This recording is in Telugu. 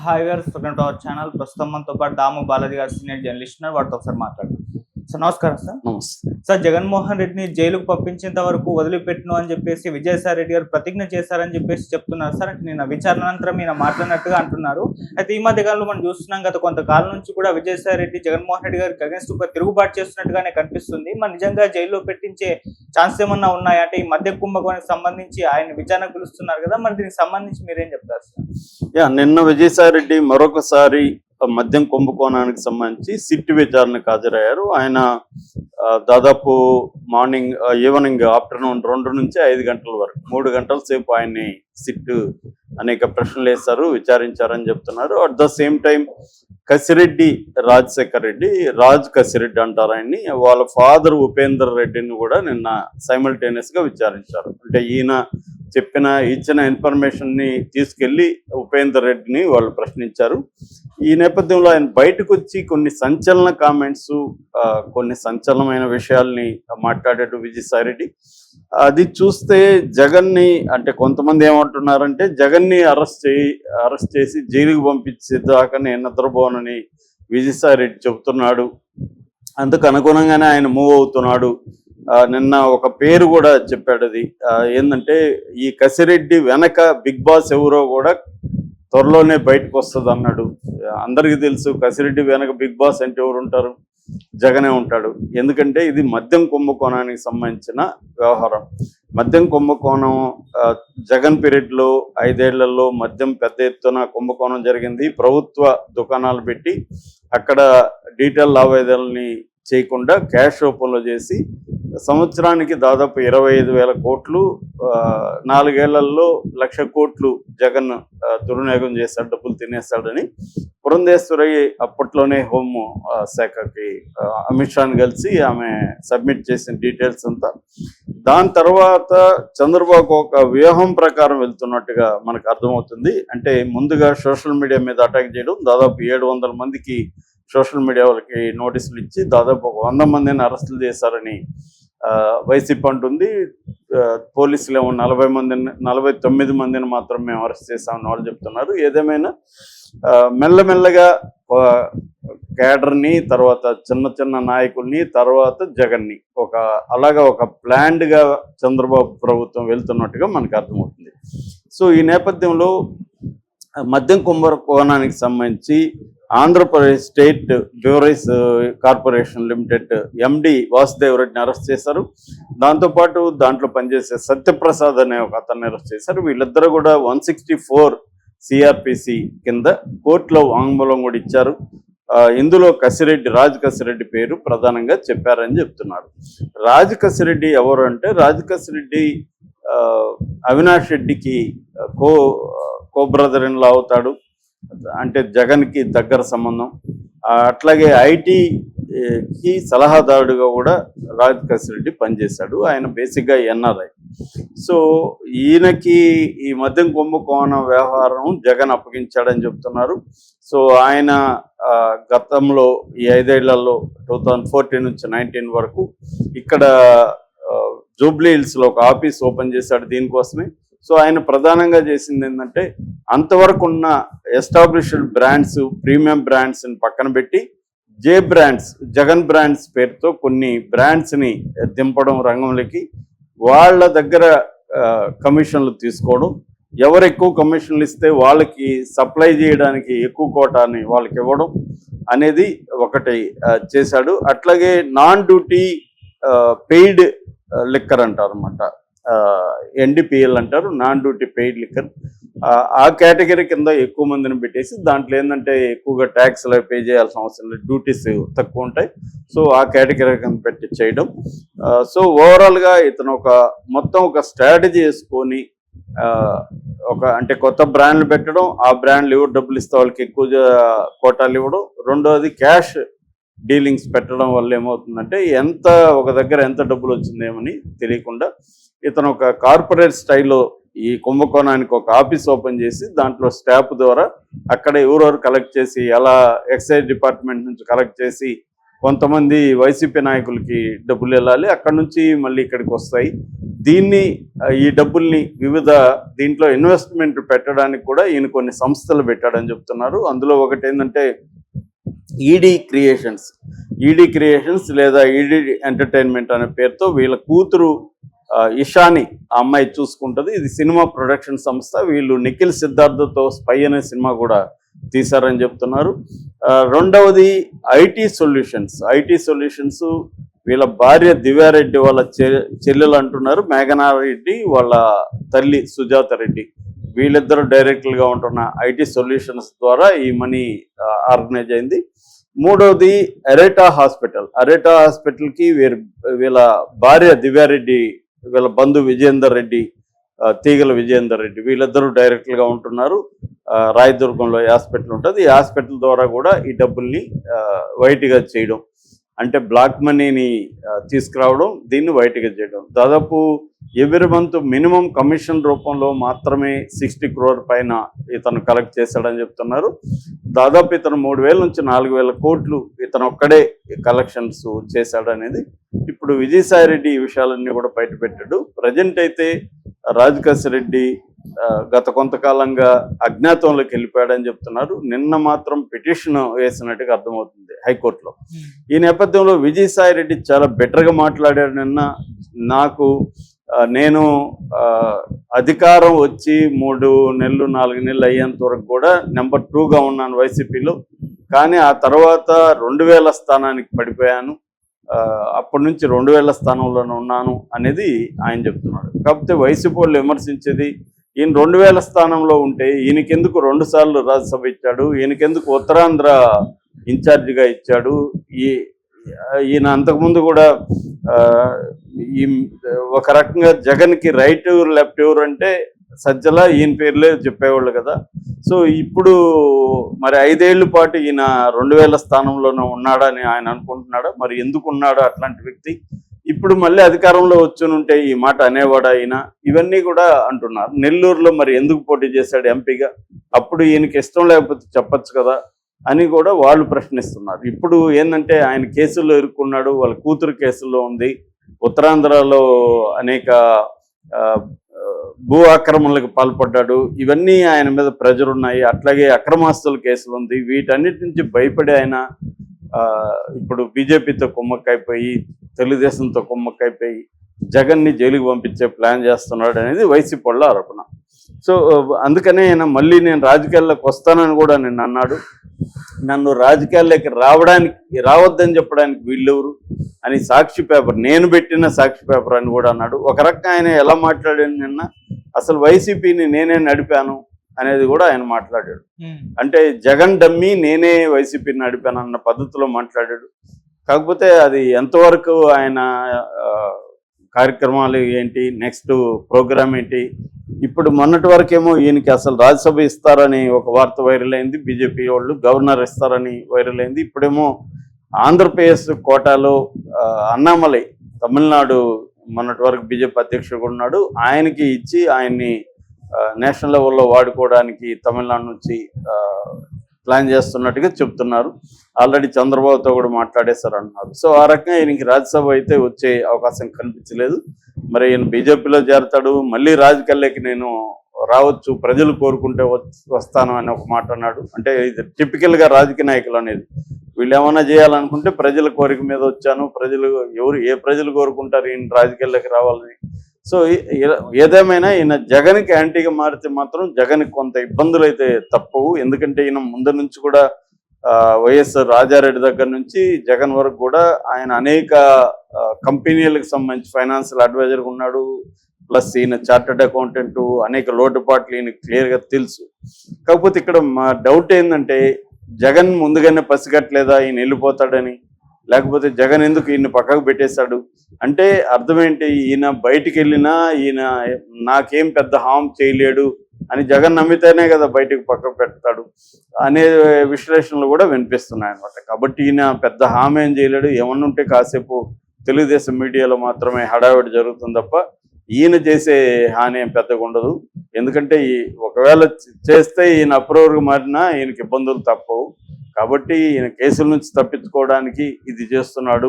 హాయ్ గారు, వెల్కమ్ టు అవర్ ఛానల్. ప్రస్తుతం మనతో పాటు దాము బాలాజీ గారు సీనియర్ జర్నలిస్ట్ ఉన్నారు. వాటితో ఒకసారి మాట్లాడదాం. సార్ నమస్కారం సార్. నమస్తే. సార్, జగన్మోహన్ రెడ్డిని జైలుకు పంపించేంత వరకు వదిలిపెట్టును అని చెప్పేసి విజయసాయి రెడ్డి గారు ప్రతిజ్ఞ చేశారని చెప్పేసి చెప్తున్నారు సార్. అంటే నిన్న విచారణ అనంతరం ఈయన మాట్లాడినట్టుగా అంటున్నారు. అయితే ఈ మధ్య కాలంలో మనం చూస్తున్నాం, గత కొంతకాలం నుంచి కూడా విజయసాయి రెడ్డి జగన్మోహన్ రెడ్డి గారికి అగెన్స్ట్ ఒక తిరుగుబాటు చేస్తున్నట్టుగానే కనిపిస్తుంది. మరి నిజంగా జైల్లో పెట్టించే ఛాన్స్ ఏమన్నా ఉన్నాయా? అంటే ఈ మద్య కుంభకోణానికి సంబంధించి ఆయన విచారణకు పిలుస్తున్నారు కదా, మరి దీనికి సంబంధించి మీరేం చెప్తారు సార్? నిన్న విజయసాయి రెడ్డి మరొకసారి మద్యం కుంభకోణానికి సంబంధించి సిట్ విచారణకు హాజరయ్యారు. ఆయన దాదాపు ఈవినింగ్ ఆఫ్టర్నూన్ 2 నుంచి 5 గంటల వరకు 3 గంటల సేపు ఆయన్ని సిట్ అనేక ప్రశ్నలు వేశారు, విచారించారని చెప్తున్నారు. At the same time Kasireddy Rajasekhar Reddy, Raj Kasireddy అంటారు ఆయన్ని, వాళ్ళ ఫాదర్ ఉపేందర్ రెడ్డిని కూడా నిన్న సైమల్టేనియస్ గా విచారించారు. అంటే ఈయన ఇచ్చిన ఇన్ఫర్మేషన్ ని తీసుకెళ్లి ఉపేందర్ రెడ్డిని వాళ్ళు ప్రశ్నించారు. ఈ నేపథ్యంలో ఆయన బయటకు వచ్చి కొన్ని సంచలన కామెంట్స్, కొన్ని సంచలనమైన విషయాల్ని మాట్లాడాడు విజయసాయి రెడ్డి. అది చూస్తే జగన్ని, అంటే కొంతమంది ఏమంటున్నారంటే జగన్ని అరెస్ట్ చేసి జైలుకు పంపించేదాకా నేను నిద్రపోనని విజయసాయి రెడ్డి చెబుతున్నాడు. అందుకు అనుగుణంగానే ఆయన మూవ్ అవుతున్నాడు. నిన్న ఒక పేరు కూడా చెప్పాడు. అది ఏంటంటే ఈ కసిరెడ్డి వెనక బిగ్ బాస్ ఎవరో కూడా త్వరలోనే బయటకు వస్తుంది అన్నాడు. అందరికీ తెలుసు కసిరెడ్డి వెనక బిగ్ బాస్ అంటే ఎవరు ఉంటారు? జగనే ఉంటాడు. ఎందుకంటే ఇది మద్యం కుంభకోణానికి సంబంధించిన వ్యవహారం. మద్యం కుంభకోణం జగన్ పీరియడ్లో 5 ఏళ్లలో మద్యం పెద్ద ఎత్తున కుంభకోణం జరిగింది. ప్రభుత్వ దుకాణాలు పెట్టి అక్కడ డీటెయిల్ లావాదేవీలని చేయకుండా క్యాష్ రూపంలో చేసి సంవత్సరానికి దాదాపు 25,000 కోట్లు, 4 ఏళ్లలో 1,00,000 కోట్లు జగన్ దుర్వినియోగం చేశాడు, డబ్బులు తినేస్తాడని పురంధేశ్వరి అప్పట్లోనే హోం శాఖకి అమిత్ షాని కలిసి ఆమె సబ్మిట్ చేసిన డీటెయిల్స్ అంతా. దాని తర్వాత చంద్రబాబు ఒక వ్యూహం ప్రకారం వెళ్తున్నట్టుగా మనకు అర్థమవుతుంది. అంటే ముందుగా సోషల్ మీడియా మీద అటాక్ చేయడం, దాదాపు 700 మందికి సోషల్ మీడియా వాళ్ళకి నోటీసులు ఇచ్చి దాదాపు 100 మందిని అరెస్టులు చేశారని వైసీపీ అంటుంది. పోలీసులు ఏమో 49 మందిని మాత్రం మేము అరెస్ట్ చేశామని వాళ్ళు చెప్తున్నారు. ఏదేమైనా మెల్లమెల్లగా క్యాడర్ని, తర్వాత చిన్న నాయకుల్ని, తర్వాత జగన్ని అలాగా ఒక ప్లాన్డ్గా చంద్రబాబు ప్రభుత్వం వెళ్తున్నట్టుగా మనకు అర్థమవుతుంది. సో ఈ నేపథ్యంలో మద్యం కుంభకోణానికి సంబంధించి Andhra Pradesh state beverages corporation limited MD Vasudev రెడ్డిని అరెస్ట్ చేశారు. దాంతోపాటు దాంట్లో పనిచేసే సత్యప్రసాద్ అనే ఒక అతన్ని అరెస్ట్ చేశారు. వీళ్ళిద్దరూ కూడా 164 సిఆర్పిసి కింద కోర్టులో వాంగ్మూలం కూడా ఇచ్చారు. ఇందులో రాజ్ కసిరెడ్డి పేరు ప్రధానంగా చెప్పారని చెప్తున్నారు. రాజ్ కసిరెడ్డి ఎవరు అంటే, రాజ్ కసిరెడ్డి అవినాష్ రెడ్డికి కో బ్రదర్ ఇన్ లా అవుతాడు. అంటే జగన్కి దగ్గర సంబంధం. అట్లాగే ఐటీకి సలహాదారుడుగా కూడా రాజ్ కసిరెడ్డి పనిచేశాడు. ఆయన బేసిక్గా ఎన్ఆర్ఐ. సో ఈయనకి ఈ మద్యం కుంభకోణం వ్యవహారం జగన్ అప్పగించాడని చెప్తున్నారు. సో ఆయన గతంలో ఈ 5 ఏళ్లలో 2014 నుంచి 19 వరకు ఇక్కడ జూబ్లీ హిల్స్లో ఒక ఆఫీస్ ఓపెన్ చేశాడు దీనికోసమే. సో ఆయన ప్రధానంగా చేసింది ఏంటంటే, అంతవరకు ఉన్న ఎస్టాబ్లిష్డ్ బ్రాండ్స్, ప్రీమియం బ్రాండ్స్ని పక్కన పెట్టి జగన్ బ్రాండ్స్ పేరుతో కొన్ని బ్రాండ్స్ని దింపడం రంగంలోకి, వాళ్ళ దగ్గర కమిషన్లు తీసుకోవడం, ఎవరు ఎక్కువ కమిషన్లు ఇస్తే వాళ్ళకి సప్లై చేయడానికి ఎక్కువ కోటాని వాళ్ళకి ఇవ్వడం అనేది ఒకటి చేశాడు. అట్లాగే నాన్ డ్యూటీ పెయిడ్ లిక్కర్ అంటారు అన్నమాట, ఎన్డిపిఎల్ అంటారు, నాన్ డ్యూటీ పెయిడ్ లిక్కర్. ఆ కేటగిరీ కింద ఎక్కువ మందిని పెట్టేసి దాంట్లో ఏంటంటే ఎక్కువగా ట్యాక్స్లు పే చేయాల్సిన అవసరం లేదు, డ్యూటీస్ తక్కువ ఉంటాయి. సో ఆ కేటగిరీ కింద పెట్టి చేయడం. సో ఓవరాల్గా ఇతను మొత్తం ఒక స్ట్రాటజీ వేసుకొని అంటే కొత్త బ్రాండ్లు పెట్టడం, ఆ బ్రాండ్లు ఎవరు డబ్బులు ఇస్తే వాళ్ళకి ఎక్కువ కోటాలు ఇవ్వడం, రెండోది క్యాష్ డీలింగ్స్ పెట్టడం వల్ల ఏమవుతుందంటే ఒక దగ్గర ఎంత డబ్బులు వచ్చిందేమని తెలియకుండా ఇతను ఒక కార్పొరేట్ స్టైల్లో ఈ కుంభకోణానికి ఒక ఆఫీస్ ఓపెన్ చేసి దాంట్లో స్టాఫ్ ద్వారా అక్కడ ఎవరెవరు కలెక్ట్ చేసి, ఎలా ఎక్సైజ్ డిపార్ట్మెంట్ నుంచి కలెక్ట్ చేసి కొంతమంది వైసీపీ నాయకులకి డబ్బులు వెళ్ళాలి, అక్కడ నుంచి మళ్ళీ ఇక్కడికి వస్తాయి. దీన్ని ఈ డబ్బుల్ని వివిధ దీంట్లో ఇన్వెస్ట్మెంట్ పెట్టడానికి కూడా ఈయన కొన్ని సంస్థలు పెట్టాడని చెప్తున్నారు. అందులో ఒకటి ఏంటంటే ఈడీ క్రియేషన్స్ లేదా ఈడీ ఎంటర్టైన్మెంట్ అనే పేరుతో వీళ్ళ కూతురు ఇషాని ఆ అమ్మాయి చూసుకుంటుంది. ఇది సినిమా ప్రొడక్షన్ సంస్థ. వీళ్ళు నిఖిల్ సిద్ధార్థతో స్పై అనే సినిమా కూడా తీశారని చెప్తున్నారు. రెండవది ఐటీ సొల్యూషన్స్ వీళ్ళ భార్య దివ్యారెడ్డి వాళ్ళ చెల్లెలు అంటున్నారు, మేఘనారెడ్డి వాళ్ళ తల్లి సుజాత రెడ్డి, వీళ్ళిద్దరూ డైరెక్టర్గా ఉంటున్న ఐటీ సొల్యూషన్స్ ద్వారా ఈ మనీ ఆర్గనైజ్ అయింది. మూడవది అరేటా హాస్పిటల్కి వీళ్ళ భార్య దివ్యారెడ్డి, వీళ్ళ బంధు విజయేందర్ రెడ్డి, తీగల విజయేందర్ రెడ్డి, వీళ్ళిద్దరూ డైరెక్టర్గా ఉంటున్నారు. రాయదుర్గంలో హాస్పిటల్ ఉంటుంది. ఈ హాస్పిటల్ ద్వారా కూడా ఈ డబ్బుల్ని వైట్గా చేయడం, అంటే బ్లాక్ మనీని తీసుకురావడం, దీన్ని వైట్గా చేయడం. దాదాపు ఎవ్రీ మంత్ మినిమం కమిషన్ రూపంలో మాత్రమే 60 crore పైన ఇతను కలెక్ట్ చేశాడని చెప్తున్నారు. దాదాపు ఇతను 3,000 నుంచి 4,000 కోట్లు ఇతను ఒక్కడే కలెక్షన్స్ చేశాడనేది ఇప్పుడు విజయసాయి రెడ్డి ఈ విషయాలన్నీ కూడా బయటపెట్టాడు. ప్రజెంట్ అయితే రాజకేశ్ రెడ్డి గత కొంతకాలంగా అజ్ఞాతంలోకి వెళ్ళిపోయాడని చెప్తున్నారు. నిన్న మాత్రం పిటిషన్ వేసినట్టుగా అర్థమవుతుంది హైకోర్టులో. ఈ నేపథ్యంలో విజయసాయి రెడ్డి చాలా బెటర్గా మాట్లాడాడు నిన్న. నేను అధికారం వచ్చి 3 నెలలు 4 నెలలు అయ్యేంత వరకు కూడా నెంబర్ 2గా ఉన్నాను వైసీపీలో, కానీ ఆ తర్వాత 2000 స్థానానికి పడిపోయాను, అప్పటి నుంచి 2000 స్థానంలోనే ఉన్నాను అనేది ఆయన చెప్తున్నాడు. కాకపోతే వైసీపీ వాళ్ళు విమర్శించేది, ఈయన 2000 స్థానంలో ఉంటే ఈయనకెందుకు 2 సార్లు రాజ్యసభ ఇచ్చాడు, ఈయనకెందుకు ఉత్తరాంధ్ర ఇన్ఛార్జిగా ఇచ్చాడు, ఈయన అంతకుముందు కూడా ఒక రకంగా జగన్కి రైట్ ఎవరు లెఫ్ట్ ఎవరు అంటే సజ్జల ఈయన పేర్లే చెప్పేవాళ్ళు కదా. సో ఇప్పుడు మరి 5 ఏళ్ల పాటు ఈయన 2000 స్థానంలోనే ఉన్నాడని ఆయన అనుకుంటున్నాడా? మరి ఎందుకు ఉన్నాడు అట్లాంటి వ్యక్తి? ఇప్పుడు మళ్ళీ అధికారంలో వచ్చునుంటే ఈ మాట అనేవాడా ఈయన? ఇవన్నీ కూడా అంటున్నారు. నెల్లూరులో మరి ఎందుకు పోటీ చేశాడు ఎంపీగా? అప్పుడు ఈయనకి ఇష్టం లేకపోతే చెప్పచ్చు కదా అని కూడా వాళ్ళు ప్రశ్నిస్తున్నారు. ఇప్పుడు ఏంటంటే ఆయన కేసుల్లో ఇరుక్కున్నాడు, వాళ్ళ కూతురు కేసుల్లో ఉంది, ఉత్తరాంధ్రలో అనేక భూ ఆక్రమణలకు పాల్పడ్డాడు, ఇవన్నీ ఆయన మీద ప్రెజర్ ఉన్నాయి. అట్లాగే అక్రమాస్తుల కేసులు ఉంది. వీటన్నిటి నుంచి భయపడి ఆయన ఇప్పుడు బీజేపీతో కుమ్మక్కైపోయి, తెలుగుదేశంతో కుమ్మక్కైపోయి జగన్ని జైలుకి పంపించే ప్లాన్ చేస్తున్నాడు అనేది వైసీపీ వాళ్ళ ఆరోపణ. సో అందుకనే ఆయన మళ్ళీ నేను రాజకీయాల్లోకి వస్తానని కూడా నిన్న అన్నాడు. నన్ను రాజకీయాల్లోకి రావద్దని చెప్పడానికి వీళ్ళెవరు అని సాక్షి పేపర్, నేను పెట్టిన సాక్షి పేపర్ అని కూడా అన్నాడు. ఒక రకంగా ఆయన ఎలా మాట్లాడాడు నిన్న, అసలు వైసీపీని నేనే నడిపాను అనేది కూడా ఆయన మాట్లాడాడు. అంటే జగన్ డమ్మీ, నేనే వైసీపీని నడిపాను అన్న పద్ధతిలో మాట్లాడాడు. కాకపోతే అది ఎంతవరకు ఆయన కార్యక్రమాలు ఏంటి, నెక్స్ట్ ప్రోగ్రామ్ ఏంటి? ఇప్పుడు మొన్నటి వరకేమో ఈయనకి అసలు రాజ్యసభ ఇస్తారని ఒక వార్త వైరల్ అయింది, బీజేపీ వాళ్ళు గవర్నర్ ఇస్తారని వైరల్ అయింది. ఇప్పుడేమో ఆంధ్రప్రదేశ్ కోటాలో అన్నామలై, తమిళనాడు మొన్నటి వరకు బీజేపీ అధ్యక్షుడు ఉన్నాడు, ఆయనకి ఇచ్చి ఆయన్ని నేషనల్ లెవెల్లో వాడుకోవడానికి తమిళనాడు నుంచి ప్లాన్ చేస్తున్నట్టుగా చెప్తున్నారు. ఆల్రెడీ చంద్రబాబుతో కూడా మాట్లాడేశారు అంటున్నారు. సో ఆ రకంగా ఈయనకి రాజ్యసభ అయితే వచ్చే అవకాశం కనిపించలేదు. మరి ఈయన బీజేపీలో చేరతాడు, మళ్ళీ రాజకీయాల్లోకి నేను రావచ్చు, ప్రజలు కోరుకుంటే వస్తాను అని ఒక మాట అన్నాడు. అంటే ఇది టిపికల్గా రాజకీయ నాయకులు అనేది, వీళ్ళు ఏమైనా చేయాలనుకుంటే ప్రజల కోరిక మీద వచ్చాను, ఏ ప్రజలు కోరుకుంటారు ఈయన రాజకీయాల్లోకి రావాలని. సో ఏదేమైనా ఈయన జగన్కి యాంటీగా మారితే మాత్రం జగన్కి కొంత ఇబ్బందులు అయితే తప్పవు. ఎందుకంటే ఈయన ముందు నుంచి కూడా వైఎస్ రాజారెడ్డి దగ్గర నుంచి జగన్ వరకు కూడా ఆయన అనేక కంపెనీలకు సంబంధించి ఫైనాన్షియల్ అడ్వైజర్గా ఉన్నాడు. ప్లస్ ఈయన చార్టర్డ్ అకౌంటెంట్, అనేక లోటుపాట్లు ఈయన క్లియర్గా తెలుసు. కాకపోతే ఇక్కడ మా డౌట్ ఏంటంటే, జగన్ ముందుగానే పసిగట్టలేదా ఈయన వెళ్ళిపోతాడని, లేకపోతే జగన్ ఎందుకు ఈయన పక్కకు పెట్టేశాడు అంటే అర్థం ఏంటి? ఈయన బయటికి వెళ్ళినా ఈయన నాకేం పెద్ద హామ్ చేయలేడు అని జగన్ నమ్మితేనే కదా బయటకు పక్కకు పెడతాడు అనే విశ్లేషణలు కూడా వినిపిస్తున్నాయి అన్నమాట. కాబట్టి ఈయన పెద్ద హామ్ ఏం చేయలేడు, ఏమన్నా ఉంటే కాసేపు తెలుగుదేశం మీడియాలో మాత్రమే హడావిడి జరుగుతుంది తప్ప ఈయన చేసే హాని ఏం పెద్దగా ఉండదు. ఎందుకంటే ఒకవేళ చేస్తే ఈయన అప్రూవర్గా మారినా ఈయనకి ఇబ్బందులు తప్పవు. కాబట్టి ఈయన కేసుల నుంచి తప్పించుకోవడానికి ఇది చేస్తున్నాడు.